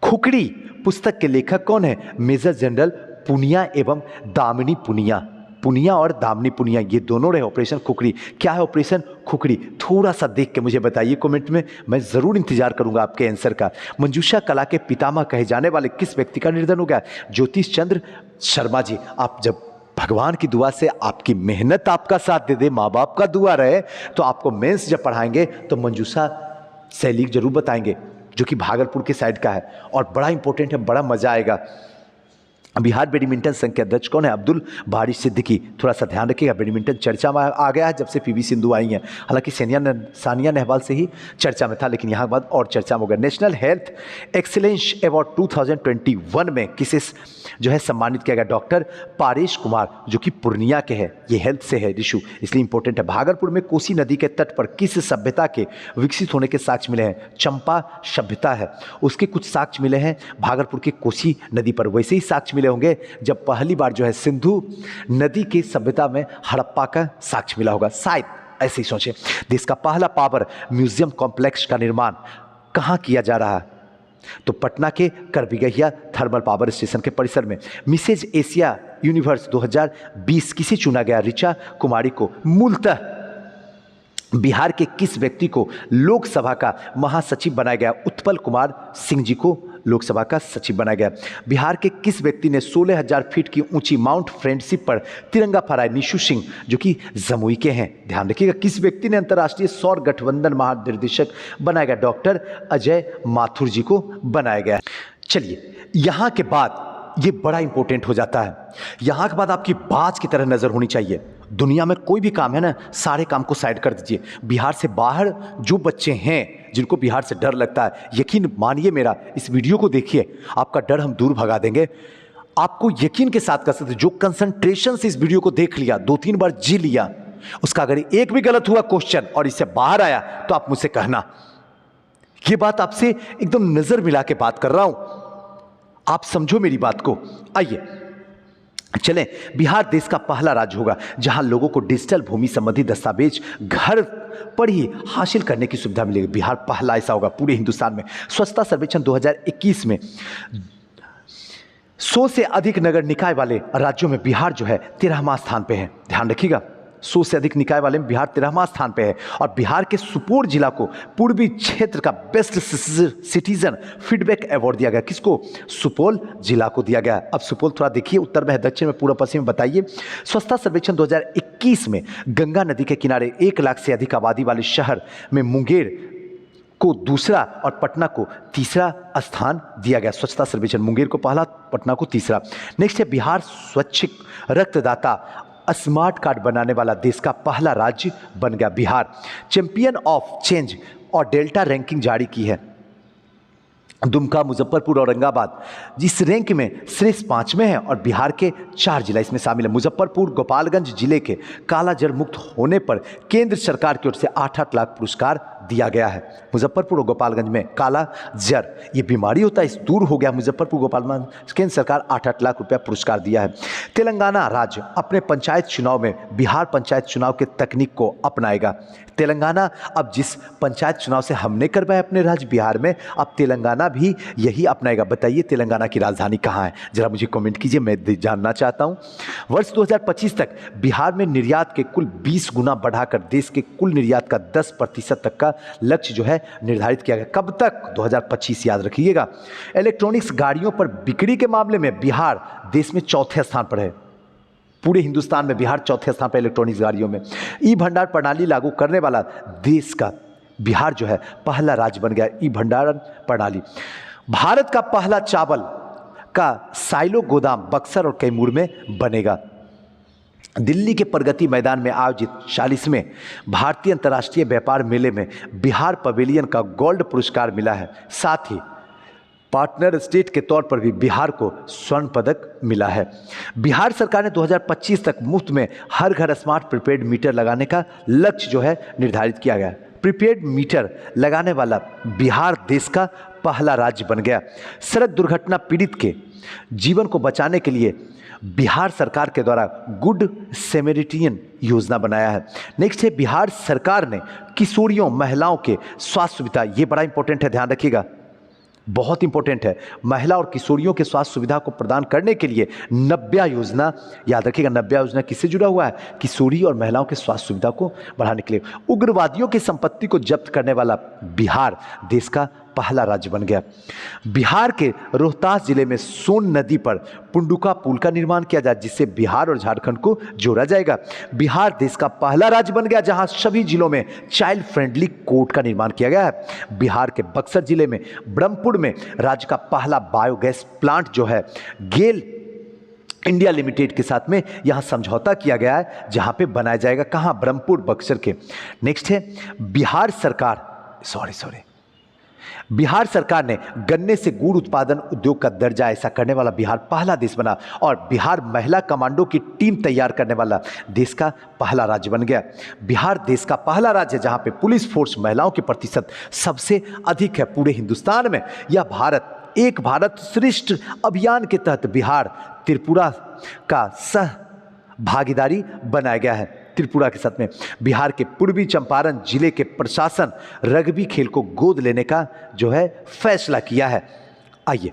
खुकड़ी पुस्तक के लेखक कौन है? मेजर जनरल पुनिया एवं दामिनी पुनिया। पुनिया और दामिनी पुनिया ये दोनों रहे ऑपरेशन खुकड़ी। क्या है ऑपरेशन खुकड़ी? थोड़ा सा देख के मुझे बताइए कमेंट में, मैं जरूर इंतजार करूंगा आपके आंसर का। मंजूषा कला के पितामह कहे जाने वाले किस व्यक्ति का निर्धन हो गया? ज्योतिष चंद्र शर्मा जी। आप जब भगवान की दुआ से आपकी मेहनत आपका साथ दे दे, माँ बाप का दुआ रहे, तो आपको मेंस जब पढ़ाएंगे तो मंजूषा सैलिक जरूर बताएंगे, जो कि भागलपुर के साइड का है और बड़ा इंपॉर्टेंट है, बड़ा मजा आएगा। बिहार बैडमिंटन संघ के अध्यक्ष कौन है? अब्दुल बारी सिद्दीकी। थोड़ा सा ध्यान रखिएगा, बैडमिंटन चर्चा में आ गया है जब से PV सिंधु आई हैं। हालांकि सानिया नेहवाल से ही चर्चा में था, लेकिन यहाँ बाद और चर्चा में हो गया। नेशनल हेल्थ एक्सीलेंस अवार्ड 2021 में किसे जो है सम्मानित किया गया? डॉक्टर पारेश कुमार, जो कि पूर्णिया के हैं, ये हेल्थ से है इशू, इसलिए इंपॉर्टेंट है। भागलपुर में कोसी नदी के तट पर किस सभ्यता के विकसित होने के साक्ष्य मिले हैं? चंपा सभ्यता है, उसके कुछ साक्ष्य मिले हैं भागलपुर के कोसी नदी पर। वैसे ही साक्ष्य मिले होंगे जब पहली बार जो है सिंधु नदी की सभ्यता में हड़प्पा का साक्ष्य मिला होगा, शायद ऐसे ही सोचे। देश का पहला पावर म्यूजियम कॉम्प्लेक्स का निर्माण कहां किया जा रहा है? तो पटना के करबिगहिया थर्मल पावर स्टेशन के परिसर में। मिसेज एशिया यूनिवर्स 2020 किसे चुना गया? ऋचा कुमारी को। मूलतः बिहार के किस व्यक्ति को लोकसभा का महासचिव बनाया गया? उत्पल कुमार सिंह जी को लोकसभा का सचिव बनाया गया। बिहार के किस व्यक्ति ने 16,000 फीट की ऊंची माउंट फ्रेंडशिप पर तिरंगा फहराया? निशु सिंह, जो कि जमुई के हैं। ध्यान रखिएगा, किस व्यक्ति ने अंतर्राष्ट्रीय सौर गठबंधन महानिर्देशक बनाया गया? डॉक्टर अजय माथुर जी को बनाया गया। चलिए, यहां के बाद ये बड़ा इंपॉर्टेंट हो जाता है। यहां के बाद आपकी बाज की तरह नजर होनी चाहिए। दुनिया में कोई भी काम है ना, सारे काम को साइड कर दीजिए। बिहार से बाहर जो बच्चे हैं जिनको बिहार से डर लगता है, यकीन मानिए मेरा, इस वीडियो को देखिए, आपका डर हम दूर भगा देंगे। आपको यकीन के साथ कर सकते, जो कंसंट्रेशन से इस वीडियो को देख लिया, 2-3 बार जी लिया, उसका अगर एक भी गलत हुआ क्वेश्चन और इससे बाहर आया तो आप मुझसे कहना। ये बात आपसे एकदम नजर मिला के बात कर रहा हूं, आप समझो मेरी बात को। आइए चलें, बिहार देश का पहला राज्य होगा जहां लोगों को डिजिटल भूमि संबंधी दस्तावेज घर पर ही हासिल करने की सुविधा मिलेगी। बिहार पहला ऐसा होगा पूरे हिंदुस्तान में। स्वच्छता सर्वेक्षण 2021 में 100 से अधिक नगर निकाय वाले राज्यों में बिहार जो है 13वां स्थान पे है। ध्यान रखिएगा, 100 से अधिक निकाय वाले में बिहार 13वां स्थान पे है। और बिहार के सुपोर जिला को पूर्वी क्षेत्र का बेस्ट सिटीजन फीडबैक अवार्ड दिया गया। किसको? सुपौल जिला को दिया गया। अब सुपौल थोड़ा देखिए, उत्तर में है, दक्षिण में, पूर्व पश्चिम में, बताइए। स्वच्छता सर्वेक्षण 2021 में गंगा नदी के किनारे 1 लाख से अधिक आबादी वाले शहर में मुंगेर को दूसरा और पटना को तीसरा स्थान दिया गया। स्वच्छता सर्वेक्षण मुंगेर को पहला, पटना को तीसरा। नेक्स्ट है, बिहार स्वैच्छिक रक्तदाता स्मार्ट कार्ड बनाने वाला देश का पहला राज्य बन गया। बिहार चैंपियन ऑफ चेंज और डेल्टा रैंकिंग जारी की है। दुमका, मुजफ्फरपुर, औरंगाबाद जिस रैंक में श्रेष्ठ 5 में है और बिहार के 4 जिला इसमें शामिल है। मुजफ्फरपुर, गोपालगंज जिले के कालाजार मुक्त होने पर केंद्र सरकार की ओर से 8-8 लाख पुरस्कार दिया गया है। मुजफ्फरपुर और गोपालगंज में कालाजार ये बीमारी होता है, इस दूर हो गया। मुजफ्फरपुर, गोपालगंज केंद्र सरकार 8-8 लाख रुपया पुरस्कार दिया है। तेलंगाना राज्य अपने पंचायत चुनाव में बिहार पंचायत चुनाव के तकनीक को अपनाएगा। तेलंगाना अब जिस पंचायत चुनाव से हमने करवाया अपने राज्य बिहार में, अब तेलंगाना भी यही अपनाएगा। बताइए तेलंगाना की राजधानी कहाँ है? जरा मुझे कमेंट कीजिए, मैं जानना चाहता हूँ। वर्ष 2025 तक बिहार में निर्यात के कुल 20 गुना बढ़ाकर देश के कुल निर्यात का 10% तक का लक्ष्य जो है निर्धारित किया गया। कब तक? 2025, याद रखिएगा। इलेक्ट्रॉनिक्स गाड़ियों पर बिक्री के मामले में बिहार देश में 4थे स्थान पर है। पूरे हिंदुस्तान में बिहार 4थे स्थान पर इलेक्ट्रॉनिक्स गाड़ियों में। ई भंडार प्रणाली लागू करने वाला देश का बिहार जो है पहला राज्य बन गया। ई भंडारण प्रणाली। भारत का पहला चावल का साइलो गोदाम बक्सर और कैमूर में बनेगा। दिल्ली के प्रगति मैदान में आयोजित 40वें भारतीय अंतर्राष्ट्रीय व्यापार मेले में बिहार पवेलियन का गोल्ड पुरस्कार मिला है। साथ ही पार्टनर स्टेट के तौर पर भी बिहार को स्वर्ण पदक मिला है। बिहार सरकार ने 2025 तक मुफ्त में हर घर स्मार्ट प्रीपेड मीटर लगाने का लक्ष्य जो है निर्धारित किया गया। प्रीपेड मीटर लगाने वाला बिहार देश का पहला राज्य बन गया। सड़क दुर्घटना पीड़ित के जीवन को बचाने के लिए बिहार सरकार के द्वारा गुड सैमरिटियन योजना बनाया है। नेक्स्ट है, बिहार सरकार ने किशोरियों महिलाओं के स्वास्थ्य सुविधा, ये बड़ा इंपॉर्टेंट है, ध्यान रखिएगा, बहुत इंपॉर्टेंट है। महिला और किशोरियों के स्वास्थ्य सुविधा को प्रदान करने के लिए नव्या योजना, याद रखिएगा, नव्या योजना किससे जुड़ा हुआ है? किशोरी और महिलाओं के स्वास्थ्य सुविधा को बढ़ाने के लिए। उग्रवादियों की संपत्ति को जब्त करने वाला बिहार देश का पहला राज्य बन गया। बिहार के रोहतास जिले में सोन नदी पर पुंडुका पुल का निर्माण किया जाए, जिससे बिहार और झारखंड को जोड़ा जाएगा। बिहार देश का पहला राज्य बन गया जहां सभी जिलों में चाइल्ड फ्रेंडली कोर्ट का निर्माण किया गया है। बिहार के बक्सर जिले में ब्रह्मपुर में राज्य का पहला बायोगैस प्लांट जो है गेल इंडिया लिमिटेड के साथ में यहां समझौता किया गया है, जहां पे बनाया जाएगा। कहां? ब्रह्मपुर, बक्सर के। नेक्स्ट है, बिहार सरकार ने गन्ने से गुड़ उत्पादन उद्योग का दर्जा ऐसा करने वाला बिहार पहला देश बना और बिहार महिला कमांडो की टीम तैयार करने वाला देश का पहला राज्य बन गया। बिहार देश का पहला राज्य जहां पे पुलिस फोर्स महिलाओं के प्रतिशत सबसे अधिक है पूरे हिंदुस्तान में। यह एक भारत श्रेष्ठ अभियान के तहत बिहार त्रिपुरा का सह भागीदारी बनाया गया है। त्रिपुरा के साथ में बिहार के पूर्वी चंपारण जिले के प्रशासन रग्बी खेल को गोद लेने का जो है फैसला किया है। आइए,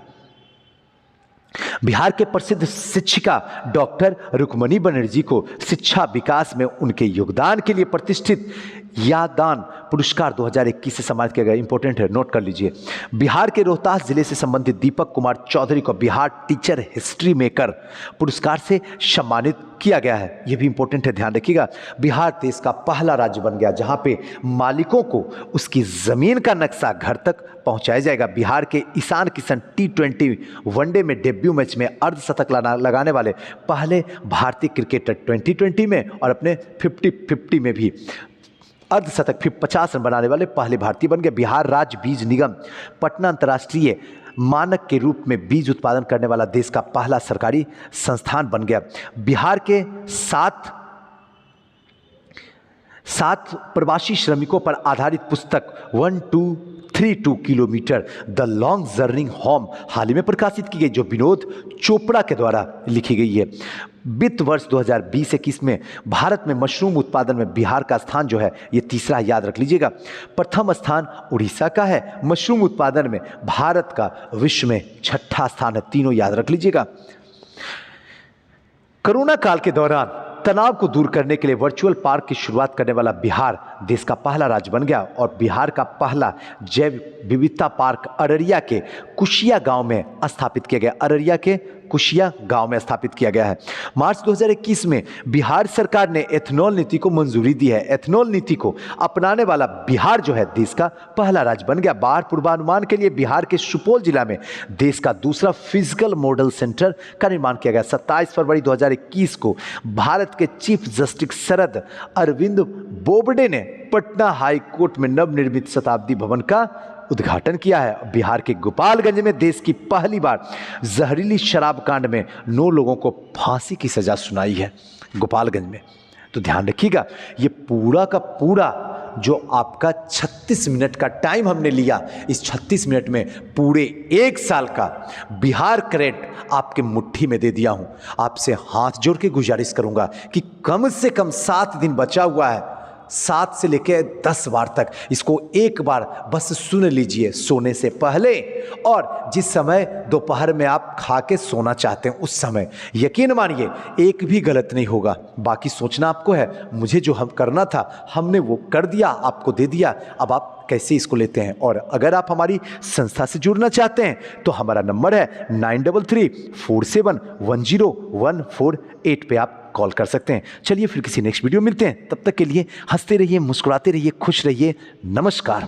बिहार के प्रसिद्ध शिक्षिका डॉक्टर रुक्मणी बनर्जी को शिक्षा विकास में उनके योगदान के लिए प्रतिष्ठित यादान पुरस्कार 2021 से सम्मानित किया गया। इंपॉर्टेंट है, नोट कर लीजिए। बिहार के रोहतास जिले से संबंधित दीपक कुमार चौधरी को बिहार टीचर हिस्ट्री मेकर पुरस्कार से सम्मानित किया गया है। यह भी इंपॉर्टेंट है, ध्यान रखिएगा। बिहार देश का पहला राज्य बन गया जहां पे मालिकों को उसकी जमीन का नक्शा घर तक पहुंचाया जाएगा। बिहार के ईशान किशन T20 वनडे में डेब्यू मैच मैच में अर्धशतक लगाने वाले पहले भारतीय क्रिकेटर 2020 में और अपने 50-50 में भी अर्धशतक 50 रन बनाने वाले पहले भारतीय बन गए। बिहार राज्य बीज निगम पटना अंतर्राष्ट्रीय मानक के रूप में बीज उत्पादन करने वाला देश का पहला सरकारी संस्थान बन गया। बिहार के 7 प्रवासी श्रमिकों पर आधारित पुस्तक 1232 kilometre the long journey home हाल ही में प्रकाशित की गई, जो विनोद चोपड़ा के द्वारा लिखी गई है। वित्त वर्ष 2020-21 में भारत में मशरूम उत्पादन में बिहार का स्थान जो है ये तीसरा, याद रख लीजिएगा। प्रथम स्थान उड़ीसा का है। मशरूम उत्पादन में भारत का विश्व में 6ठा स्थान है। तीनों याद रख लीजिएगा। कोरोना काल के दौरान तनाव को दूर करने के लिए वर्चुअल पार्क की शुरुआत करने वाला बिहार देश का पहला राज्य बन गया और बिहार का पहला जैव विविधता पार्क अररिया के कुशिया गांव में स्थापित किया गया। अररिया के कुशिया गांव में स्थापित किया गया है। मार्च 2021 में बिहार सरकार ने एथनॉल नीति को मंजूरी दी है। एथनॉल नीति को अपनाने वाला बिहार जो है देश का पहला राज्य बन गया। बाढ़ पूर्वानुमान के लिए बिहार के सुपौल जिला में देश का दूसरा फिजिकल मॉडल सेंटर का निर्माण किया गया। 27 फरवरी 2021 को भारत के चीफ जस्टिस शरद अरविंद बोबडे ने पटना हाई कोर्ट में नवनिर्मित शताब्दी भवन का उद्घाटन किया है। बिहार के गोपालगंज में देश की पहली बार जहरीली शराब कांड में 9 लोगों को फांसी की सजा सुनाई है गोपालगंज में। तो ध्यान रखिएगा, ये पूरा का पूरा जो आपका 36 मिनट का टाइम हमने लिया, इस 36 मिनट में पूरे 1 साल का बिहार करेंट आपके मुट्ठी में दे दिया हूं। आपसे हाथ जोड़ के गुजारिश करूंगा कि कम से कम 7 दिन बचा हुआ है, 7 से लेकर 10 बार तक इसको एक बार बस सुन लीजिए सोने से पहले, और जिस समय दोपहर में आप खा के सोना चाहते हैं उस समय। यकीन मानिए एक भी गलत नहीं होगा। बाकी सोचना आपको है। मुझे जो हम करना था हमने वो कर दिया, आपको दे दिया। अब आप कैसे इसको लेते हैं। और अगर आप हमारी संस्था से जुड़ना चाहते हैं तो हमारा नंबर है 9334710148 पे आप कॉल कर सकते हैं। चलिए फिर किसी नेक्स्ट वीडियो मिलते हैं। तब तक के लिए हंसते रहिए, मुस्कुराते रहिए, खुश रहिए। नमस्कार।